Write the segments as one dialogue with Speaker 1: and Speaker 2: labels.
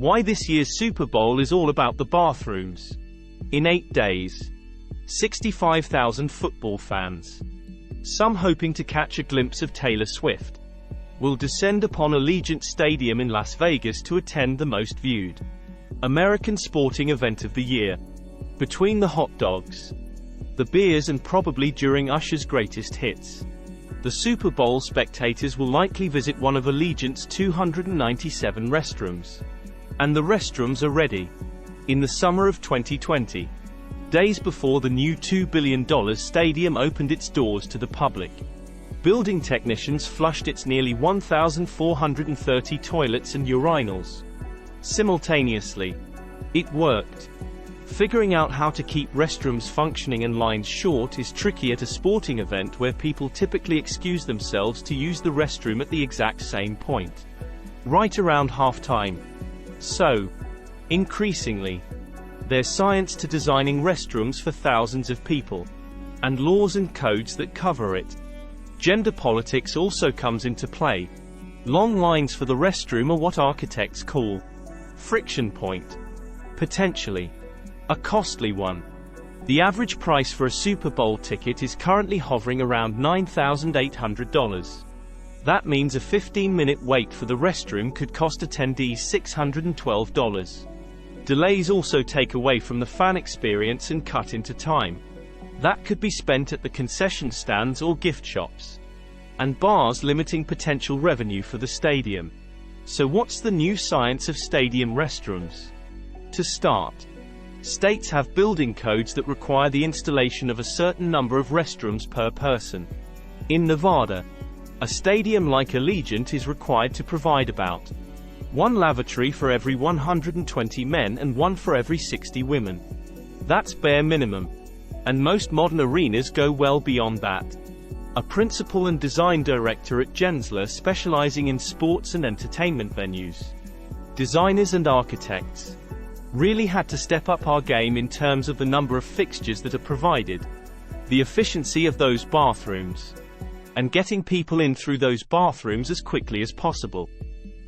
Speaker 1: Why this year's Super Bowl is all about the bathrooms. In 8 days, 65,000 football fans, some hoping to catch a glimpse of Taylor Swift, will descend upon Allegiant Stadium in Las Vegas to attend the most viewed American sporting event of the year. Between the hot dogs, the beers, and probably during Usher's greatest hits, the Super Bowl spectators will likely visit one of Allegiant's 297 restrooms. And the restrooms are ready. In the summer of 2020, days before the new $2 billion stadium opened its doors to the public, building technicians flushed its nearly 1,430 toilets and urinals simultaneously. It worked. Figuring out how to keep restrooms functioning and lines short is tricky at a sporting event where people typically excuse themselves to use the restroom at the exact same point, right around halftime. So, increasingly, there's science to designing restrooms for thousands of people, and laws and codes that cover it. Gender politics also comes into play. Long lines for the restroom are what architects call friction point. Potentially a costly one. The average price for a Super Bowl ticket is currently hovering around $9,800. That means a 15-minute wait for the restroom could cost attendees $612. Delays also take away from the fan experience and cut into time that could be spent at the concession stands or gift shops, and bars, limiting potential revenue for the stadium. So what's the new science of stadium restrooms? To start, states have building codes that require the installation of a certain number of restrooms per person. In Nevada, a stadium like Allegiant is required to provide about one lavatory for every 120 men and one for every 60 women. That's bare minimum. And most modern arenas go well beyond that. A principal and design director at Gensler specializing in sports and entertainment venues, designers and architects, really had to step up our game in terms of the number of fixtures that are provided, the efficiency of those bathrooms, and getting people in through those bathrooms as quickly as possible.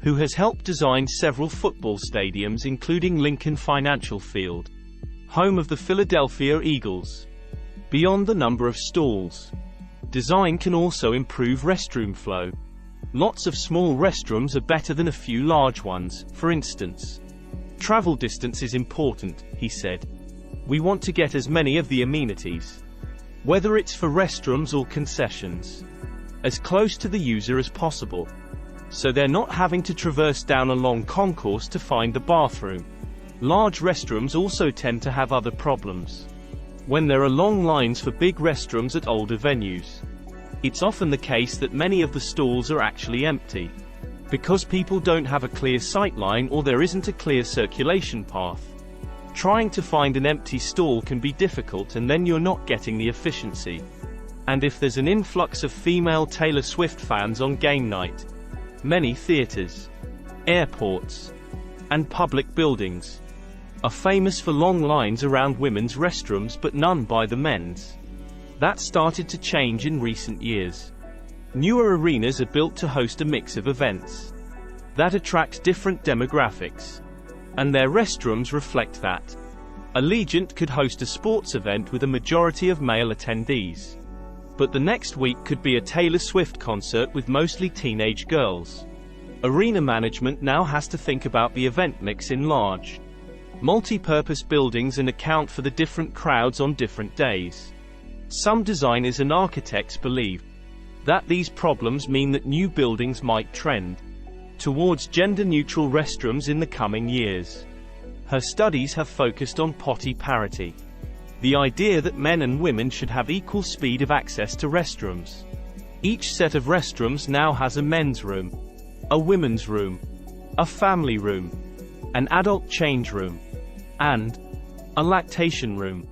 Speaker 1: Who has helped design several football stadiums, including Lincoln Financial Field, home of the Philadelphia Eagles. Beyond the number of stalls, design can also improve restroom flow. Lots of small restrooms are better than a few large ones. For instance, travel distance is important, he said. We want to get as many of the amenities, whether it's for restrooms or concessions, as close to the user as possible, so they're not having to traverse down a long concourse to find the bathroom. Large restrooms also tend to have other problems. When there are long lines for big restrooms at older venues, it's often the case that many of the stalls are actually empty, because people don't have a clear sightline or there isn't a clear circulation path. Trying to find an empty stall can be difficult, and then you're not getting the efficiency. And if there's an influx of female Taylor Swift fans on game night, many theaters, airports, and public buildings are famous for long lines around women's restrooms but none by the men's. That started to change in recent years. Newer arenas are built to host a mix of events that attract different demographics, and their restrooms reflect that. Allegiant could host a sports event with a majority of male attendees, but the next week could be a Taylor Swift concert with mostly teenage girls. Arena management now has to think about the event mix in large, multi-purpose buildings and account for the different crowds on different days. Some designers and architects believe that these problems mean that new buildings might trend towards gender-neutral restrooms in the coming years. Her studies have focused on potty parity, the idea that men and women should have equal speed of access to restrooms. Each set of restrooms now has a men's room, a women's room, a family room, an adult change room, and a lactation room.